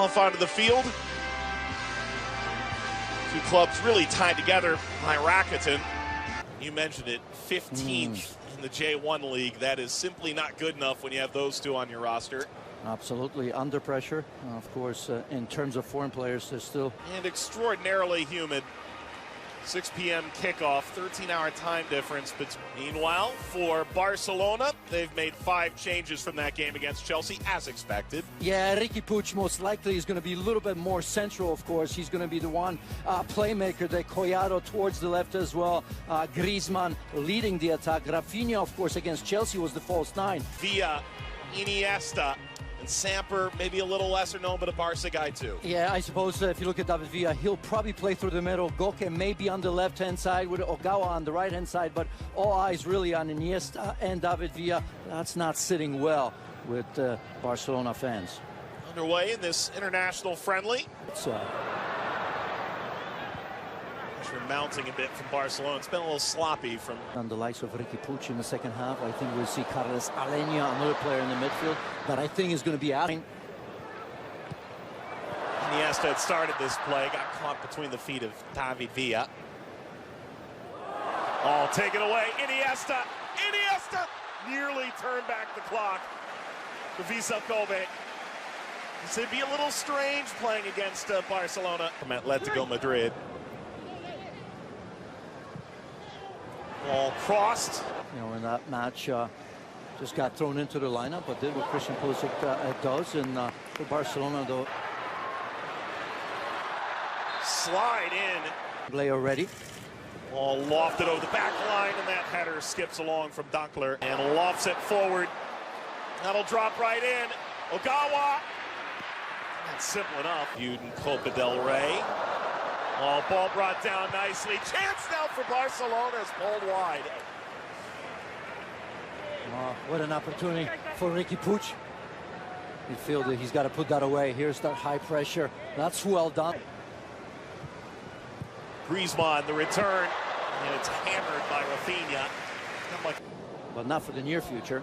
off onto the field. Two clubs really tied together by Rakuten. You mentioned it, 15th in the J1 league. That is simply not good enough when you have those two on your roster. Absolutely under pressure. Of course, in terms of foreign players, they're still... And extraordinarily humid. 6 p.m. kickoff, 13-hour time difference. But meanwhile, for Barcelona, they've made 5 changes from that game against Chelsea, as expected. Yeah, Riqui Puig most likely is going to be a little bit more central, of course. He's going to be the one playmaker. The Collado towards the left as well. Griezmann leading the attack. Rafinha, of course, against Chelsea was the false 9. Villa, Iniesta, and Samper, maybe a little lesser known, but a Barca guy too. Yeah, I suppose if you look at David Villa, he'll probably play through the middle. Goke maybe on the left-hand side with Ogawa on the right-hand side, but all eyes really on Iniesta and David Villa. That's not sitting well with Barcelona fans. Underway in this international friendly. It's mounting a bit from Barcelona. It's been a little sloppy from... On the likes of Riqui Puig in the second half. I think we'll see Carles Alenia, another player in the midfield, that I think is going to be out. Iniesta had started this play, got caught between the feet of David Villa. Oh, take it away, Iniesta! Iniesta nearly turned back the clock for Visa Kobe. It'd be a little strange playing against Barcelona from Atletico Madrid. Ball crossed. You know, in that match, just got thrown into the lineup, but did what Christian Pulisic does. And for Barcelona, though, slide in. Play already. Ball lofted over the back line, and that header skips along from Dunkler and lofts it forward. That'll drop right in. Ogawa. That's simple enough. Uden Copa del Rey. Oh, ball brought down nicely. Chance now for Barcelona is pulled wide. Oh, what an opportunity for Riqui Puig. He feels that he's got to put that away. Here's that high pressure. That's well done. Griezmann, the return, and it's hammered by Rafinha. But not for the near future.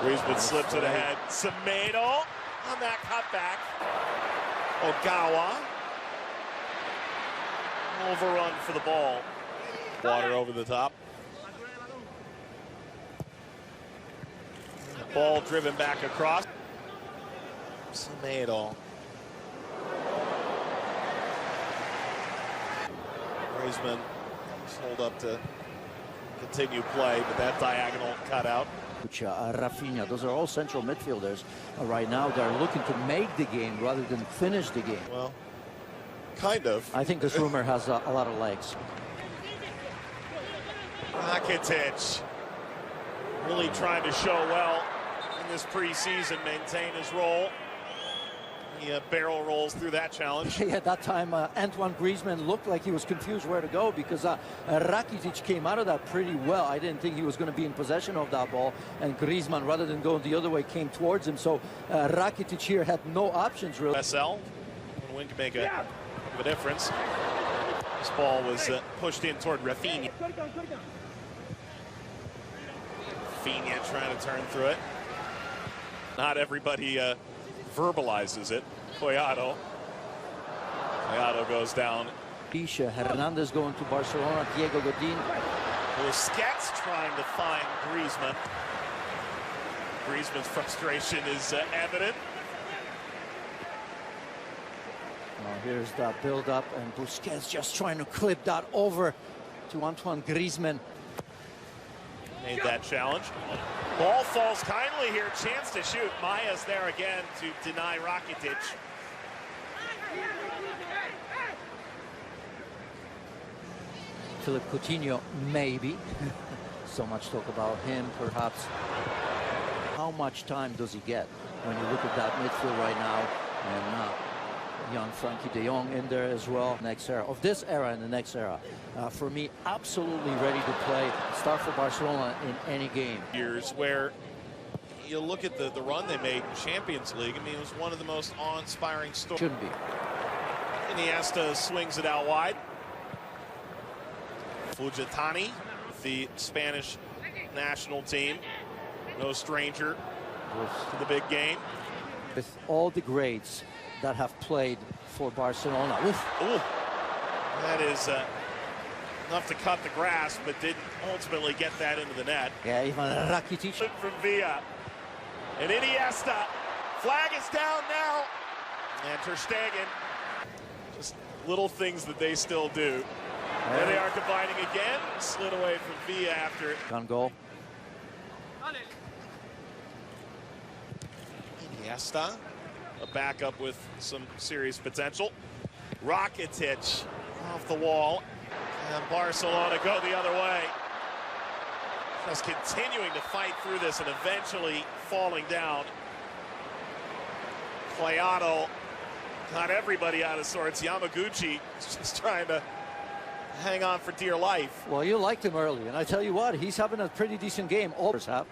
Griezmann slips it ahead. Semedo on that cutback. Ogawa. Overrun for the ball. Water over the top. Ball driven back across. Semedo. Griezmann hold up to continue play, but that diagonal cut out. Rafinha, those are all central midfielders. Right now they're looking to make the game rather than finish the game. Well, kind of. I think this rumor has a lot of legs. Rakitic really trying to show well in this preseason, maintain his role. He barrel rolls through that challenge. Yeah, that time Antoine Griezmann looked like he was confused where to go because Rakitic came out of that pretty well. I didn't think he was going to be in possession of that ball, and Griezmann, rather than going the other way, came towards him. So Rakitic here had no options really. SL, one wing can make a difference. This ball was pushed in toward Rafinha. Rafinha trying to turn through it. Not everybody verbalizes it. Collado goes down. Isha, Hernandez going to Barcelona, Diego Godin. Busquets trying to find Griezmann. Griezmann's frustration is evident. Here's that build-up, and Busquets just trying to clip that over to Antoine Griezmann. Made that challenge. Ball falls kindly here. Chance to shoot. Maya's there again to deny Rakitic. Philippe Coutinho, maybe. So much talk about him, perhaps. How much time does he get when you look at that midfield right now? And young Frankie de Jong in there as well. Next era, of this era and the next era. For me, absolutely ready to play. Start for Barcelona in any game. Years where you look at the run they made in Champions League. I mean, it was one of the most awe-inspiring stories. Shouldn't be. Iniesta swings it out wide. Fujitani, the Spanish national team. No stranger to the big game. With all the greats that have played for Barcelona. Ooh. That is enough to cut the grass, but didn't ultimately get that into the net. Yeah, Ivan Rakitic. From Villa. And Iniesta. Flag is down now. And Ter Stegen. Just little things that they still do. There they are combining again. Slid away from Villa after. Gun goal. Iniesta. A backup with some serious potential. Rakitic off the wall. And Barcelona go the other way. Just continuing to fight through this and eventually falling down. Cuadrado got everybody out of sorts. Yamaguchi just trying to hang on for dear life. Well, you liked him early, and I tell you what, he's having a pretty decent game. All have.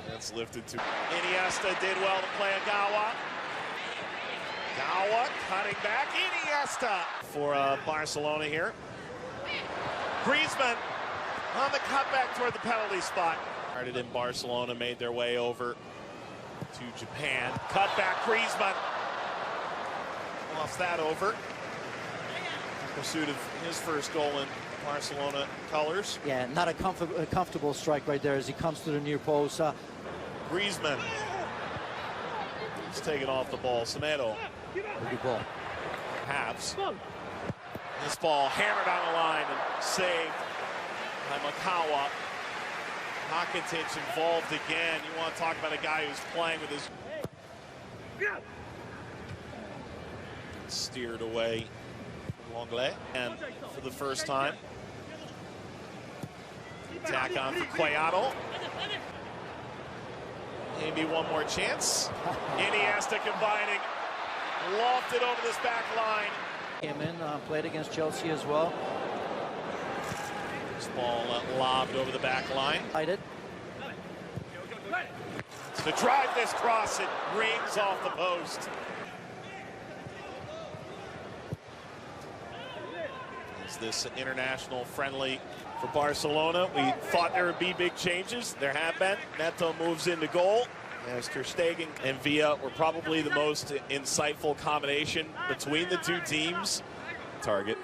That's lifted to Iniesta. Did well to play Gawa. Gawa cutting back. Iniesta for Barcelona here. Griezmann on the cutback toward the penalty spot. Started in Barcelona, made their way over to Japan. Cutback Griezmann. Lost that over. In pursuit of his first goal in Barcelona colors. Yeah, not a comfortable strike right there as he comes to the near post. Griezmann. He's taken off the ball. Semedo. Good ball. Habs. This ball hammered on the line and saved by Makawa. Rakitic involved again. You want to talk about a guy who's playing with his... Steered away from Longley. And for the first time, attack on for Cuadrado. Maybe one more chance. Iniesta combining. Lofted over this back line. Came in, played against Chelsea as well. This ball lobbed over the back line. It. To drive this cross, it rings off the post. Is this international friendly for Barcelona? We thought there would be big changes. There have been. Neto moves into goal. As Ter Stegen and Villa were probably the most insightful combination between the two teams. Target.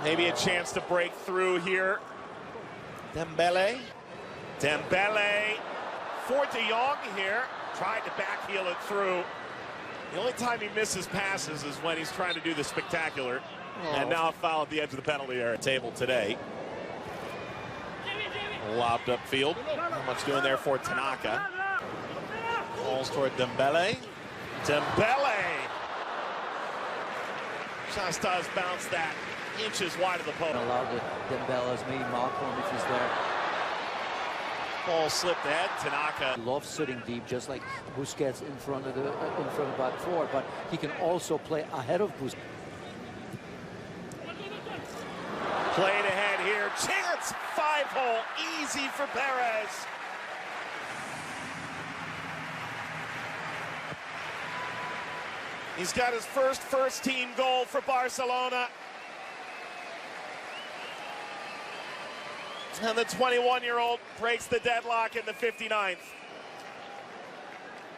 Maybe a chance to break through here. Dembele. Dembele for De Jong here. Tried to backheel it through. The only time he misses passes is when he's trying to do the spectacular. And now a foul at the edge of the penalty area table today. Lobbed upfield. Not much doing there for Tanaka. Balls toward Dembele. Dembele! Just does bounce that inches wide of the post. Allowed Dembele as maybe Malcolm if he's there. Ball slipped ahead. Tanaka Loves sitting deep, just like Busquets in front of back four, but he can also play ahead of Busquets. played ahead here. Chance, 5-hole, easy for Perez. He's got his first team goal for Barcelona. And the 21-year-old breaks the deadlock in the 59th.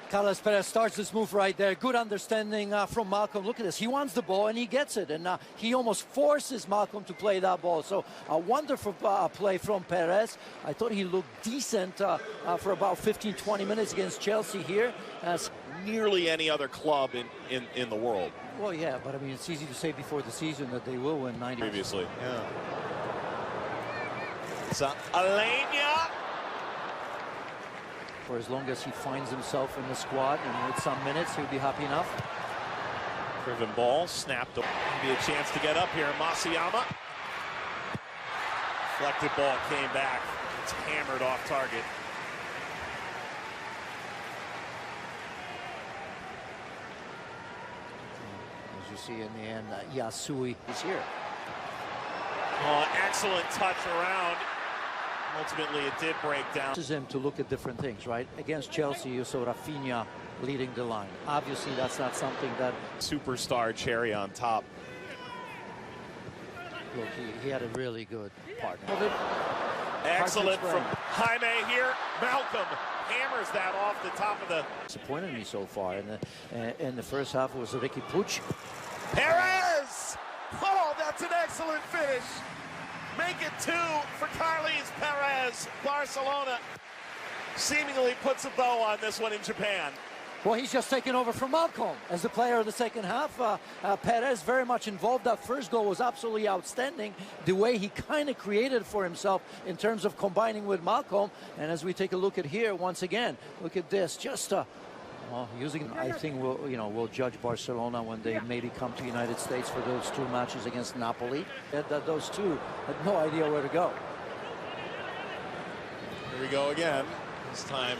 Carlos Perez starts this move right there. Good understanding from Malcolm. Look at this. He wants the ball and he gets it. And he almost forces Malcolm to play that ball. So a wonderful play from Perez. I thought he looked decent for about 15-20 minutes against Chelsea here. Nearly any other club in the world. Well, yeah, but I mean, it's easy to say before the season that they will win 90. Previously, yeah. So, Alenia. For as long as he finds himself in the squad and with some minutes, he'll be happy enough. Driven ball, snapped. Be a chance to get up here. Masayama. Deflected ball came back. It's hammered off target. As you see in the end, Yasui is here. Oh, excellent touch around. Ultimately, it did break down. This is him to look at different things, right? Against Chelsea, you saw Rafinha leading the line. Obviously, that's not something that... Superstar cherry on top. Look, he had a really good partner. Excellent from Jaime here. Malcolm hammers that off the top of the... Disappointed me so far. In the first half, it was Ricky Puig. Perez! Oh, that's an excellent finish. Make it 2 for Carles Perez. Barcelona seemingly puts a bow on this one in Japan. Well, he's just taken over from Malcolm as the player of the second half. Perez very much involved. That first goal was absolutely outstanding. The way he kind of created for himself in terms of combining with Malcolm. And as we take a look at here, once again, look at this. Just using, I think we'll judge Barcelona when they maybe come to the United States for those 2 matches against Napoli. Those two had no idea where to go. Here we go again. This time